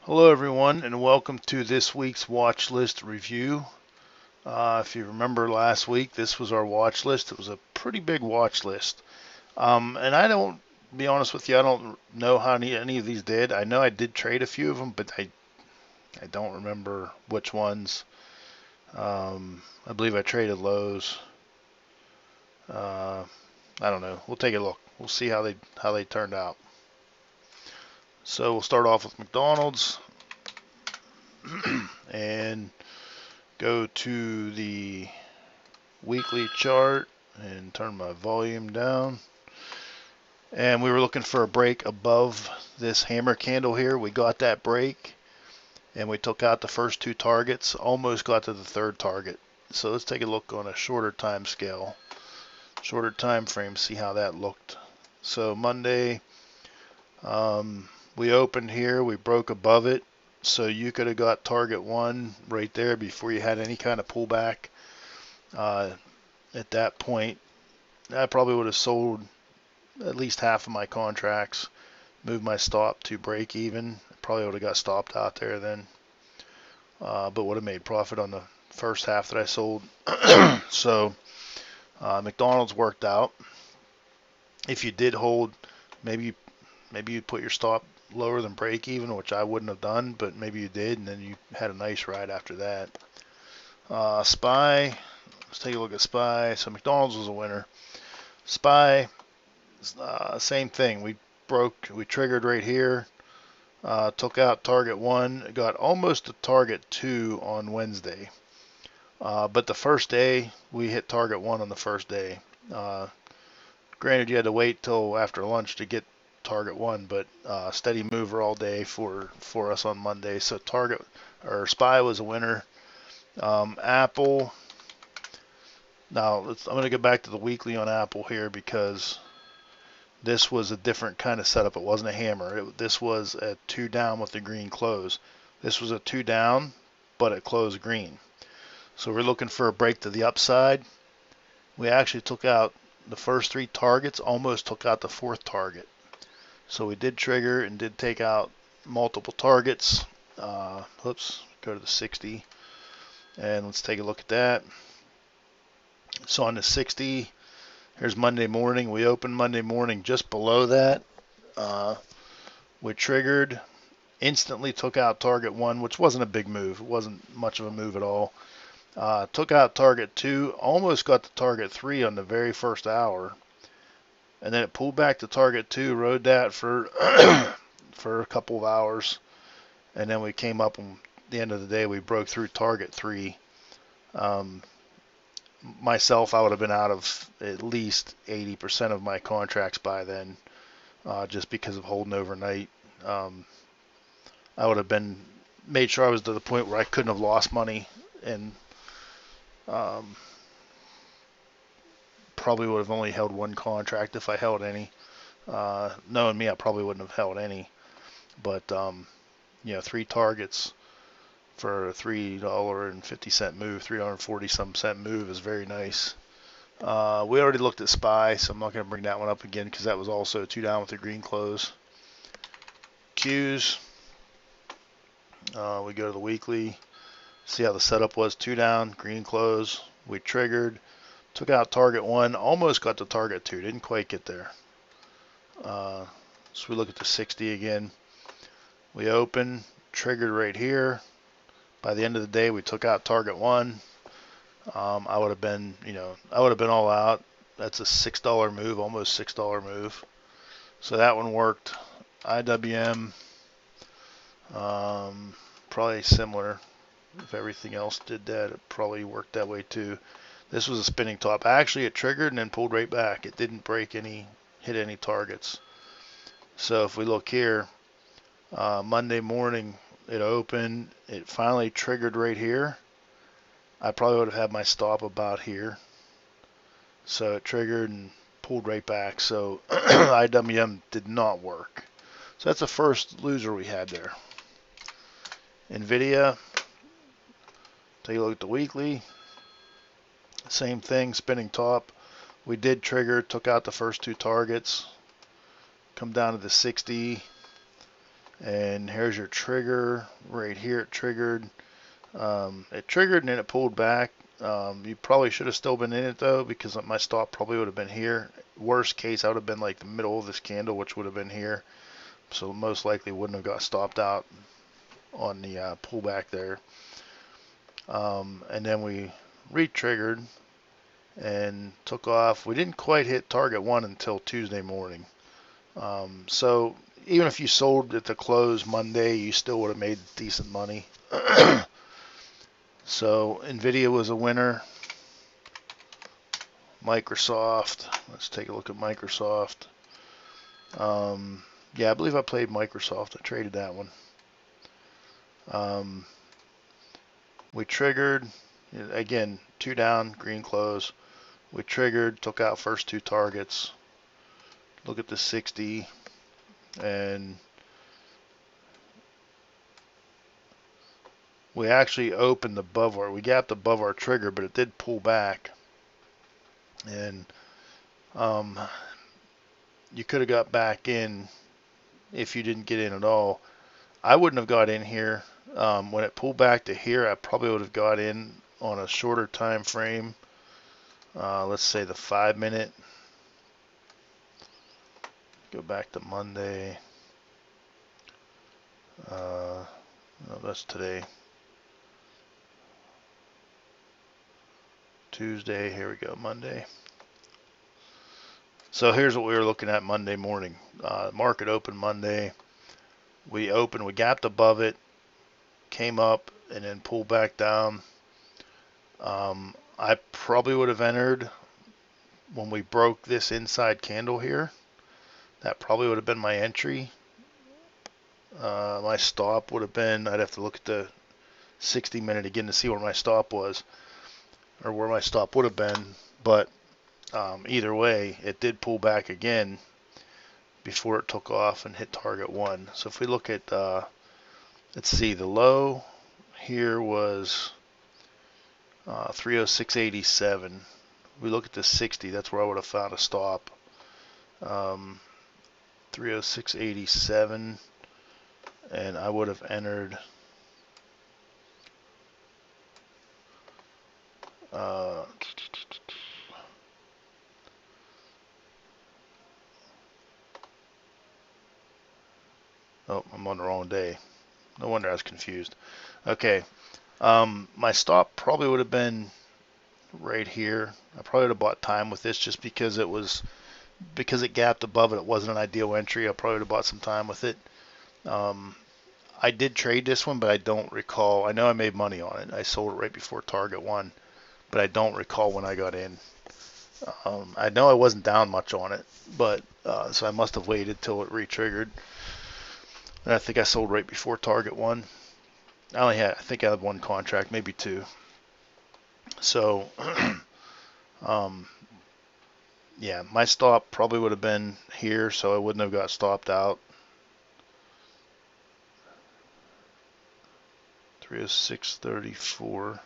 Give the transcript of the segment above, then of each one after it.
Hello everyone and welcome to this week's watch list review. If you remember last week, this was our watch list. It was a pretty big watch list. And I don't, be honest with you, I don't know how any of these did. I know I did trade a few of them, but I don't remember which ones. I believe I traded lows. Uh, I don't know. We'll take a look. We'll see how they turned out. So we'll start off with McDonald's and go to the weekly chart and turn my volume down. And we were looking for a break above this hammer candle here. We got that break and we took out the first two targets, almost got to the third target. So let's take a look on a shorter time scale, shorter time frame, see how that looked. So Monday, we opened here, we broke above it. So you could have got target one right there before you had any kind of pullback. At that point, I probably would have sold at least half of my contracts, moved my stop to break even. Probably would have got stopped out there then, but would have made profit on the first half that I sold. So McDonald's worked out. If you did hold, maybe you put your stop lower than break even, which I wouldn't have done, but maybe you did, and then you had a nice ride after that. SPY, let's take a look at SPY. So McDonald's was a winner. SPY, same thing. We triggered right here, took out target one, got almost to target two on Wednesday. But the first day, we hit target one on the first day. Granted, you had to wait till after lunch to get target one, but steady mover all day for us on Monday. So target or SPY was a winner. Apple. Now I'm going to go back to the weekly on Apple here because this was a different kind of setup. It wasn't a hammer. This was a two down with the green close. This was a two down, but it closed green. So we're looking for a break to the upside. We actually took out the first three targets, almost took out the fourth target. So we did trigger and did take out multiple targets. Go to the 60 and let's take a look at that. So on the 60, here's Monday morning. We opened Monday morning just below that. We triggered, instantly took out target one, which wasn't a big move. It wasn't much of a move at all. Took out target two, almost got to target three on the very first hour. And then it pulled back to target two, rode that for for a couple of hours. And then we came up, and at the end of the day, we broke through target three. Myself, I would have been out of at least 80% of my contracts by then, just because of holding overnight. I would have made sure I was to the point where I couldn't have lost money, and probably would have only held one contract if I held any. Knowing me, I probably wouldn't have held any. But three targets for a $3.50 move, 340 some cent move is very nice. We already looked at SPY, so I'm not going to bring that one up again because that was also two down with the green close. Qs, we go to the weekly, see how the setup was. Two down, green close. We triggered, took out target one, almost got to target two, didn't quite get there. So we look at the 60 again. We open, triggered right here. By the end of the day, we took out target one. I would have been all out. That's a $6 move, almost $6 move. So that one worked. IWM, probably similar. If everything else did that, it probably worked that way too. This was a spinning top. Actually, it triggered and then pulled right back. It didn't hit any targets. So if we look here, Monday morning, it opened. It finally triggered right here. I probably would have had my stop about here. So it triggered and pulled right back. So IWM did not work. So that's the first loser we had there. Nvidia, take a look at the weekly. Same thing, spinning top. We did trigger, took out the first two targets. Come down to the 60. And here's your trigger right here. It triggered. It triggered and then it pulled back. You probably should have still been in it though, because my stop probably would have been here. Worst case, I would have been like the middle of this candle, which would have been here. So most likely wouldn't have got stopped out on the pullback there. And then we re-triggered and took off. We didn't quite hit target one until Tuesday morning. So even if you sold at the close Monday, you still would have made decent money. So Nvidia was a winner. Microsoft. Let's take a look at Microsoft. Yeah, I believe I played Microsoft. I traded that one. We triggered. Again, 2 down, green close. We triggered, took out first 2 targets. Look at the 60. And we actually opened above we gapped above our trigger, but it did pull back. And you could have got back in if you didn't get in at all. I wouldn't have got in here. When it pulled back to here, I probably would have got in on a shorter time frame. Let's say the 5-minute. Go back to Monday. No, that's today. Tuesday. Here we go. Monday. So here's what we were looking at Monday morning. Market opened Monday. We gapped above it, came up, and then pulled back down. I probably would have entered when we broke this inside candle here. That probably would have been my entry. My stop would have been, I'd have to look at the 60-minute again to see where my stop was, or where my stop would have been. But either way, it did pull back again before it took off and hit target one. So if we look at, let's see, the low here was 306.87. We look at the 60, that's where I would have found a stop. 306.87, and I would have entered oh, I'm on the wrong day. No wonder I was confused. Okay, my stop probably would have been right here. I probably would have bought time with this just because it gapped above it. It wasn't an ideal entry. I probably would have bought some time with it. I did trade this one, but I don't recall. I know I made money on it. I sold it right before target one, but I don't recall when I got in. I know I wasn't down much on it, but so I must have waited till it re-triggered. And I think I sold right before target one. I think I had 1 contract, maybe 2. So, yeah, my stop probably would have been here, so I wouldn't have got stopped out. 306.34.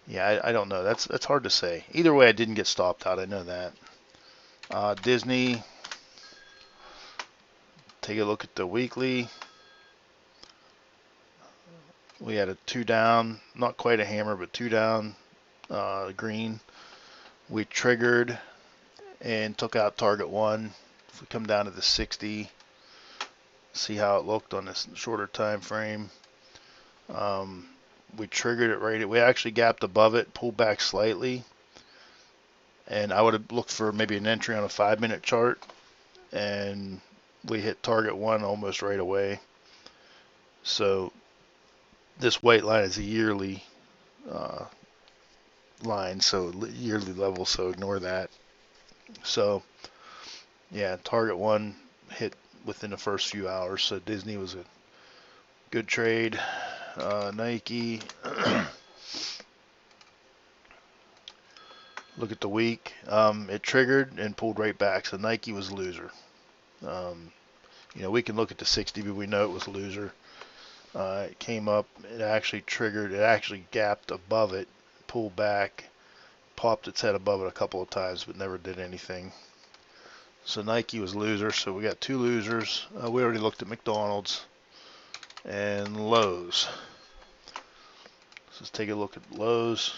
Yeah, I don't know. That's hard to say. Either way, I didn't get stopped out. I know that. Disney. Take a look at the weekly. We had a 2 down, not quite a hammer, but 2 down, green. We triggered and took out target one. If we come down to the 60, see how it looked on this shorter time frame. We triggered it right. We actually gapped above it, pulled back slightly, and I would have looked for maybe an entry on a 5-minute chart, and we hit target one almost right away. So this white line is a yearly line, so yearly level, so ignore that. So yeah, target one hit within the first few hours, so Disney was a good trade. Nike. Look at the week. It triggered and pulled right back, so Nike was a loser. We can look at the 60, but we know it was a loser. It came up, it actually triggered, it actually gapped above it, pulled back, popped its head above it a couple of times, but never did anything. So Nike was loser, so we got 2 losers. We already looked at McDonald's and Lowe's. Let's take a look at Lowe's.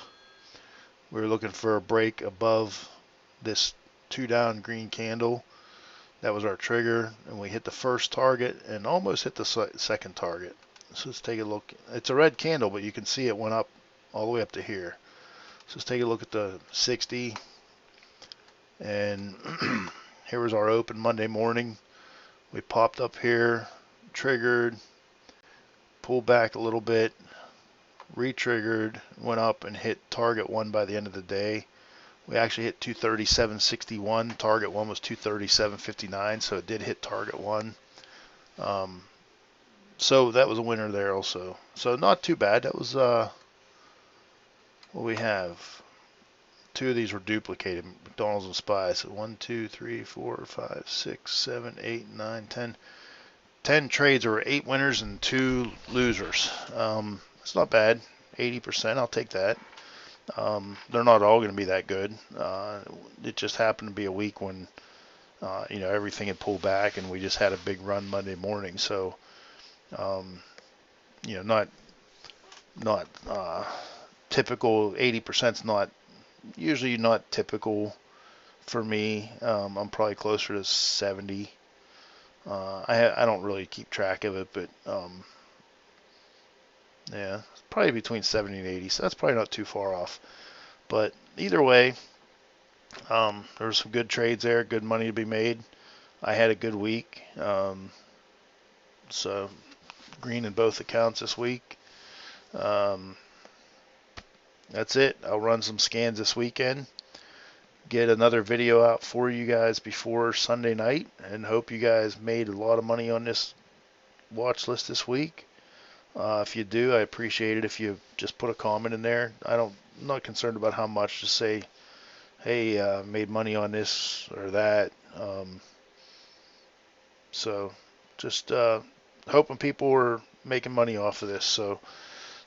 We were looking for a break above this 2 down green candle. That was our trigger, and we hit the first target and almost hit the second target. So let's take a look. It's a red candle, but you can see it went up all the way up to here. So let's take a look at the 60. And here was our open Monday morning. We popped up here, triggered, pulled back a little bit, re-triggered, went up and hit target 1 by the end of the day. We actually hit 237.61. Target 1 was 237.59, so it did hit target 1. So that was a winner there also. So not too bad. That was what we have. 2 of these were duplicated, McDonald's and SPY. So 1, 2, 3, 4, 5, 6, 7, 8, 9, 10. 10 trades. There were 8 winners and 2 losers. It's not bad. 80%. I'll take that. They're not all going to be that good. It just happened to be a week when everything had pulled back and we just had a big run Monday morning. So not typical. 80%'s not usually not typical for me. I'm probably closer to 70. I don't really keep track of it, but yeah, probably between 70 and 80. So that's probably not too far off. But either way, there were some good trades there, good money to be made. I had a good week. So green in both accounts this week. That's it. I'll run some scans this weekend. Get another video out for you guys before Sunday night, and hope you guys made a lot of money on this watch list this week. If you do, I appreciate it if you just put a comment in there. I'm not concerned about how much. Just say, hey, made money on this or that. So just hoping people are making money off of this. So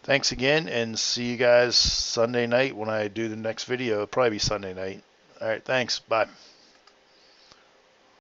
thanks again, and see you guys Sunday night when I do the next video. It'll probably be Sunday night. All right, thanks. Bye.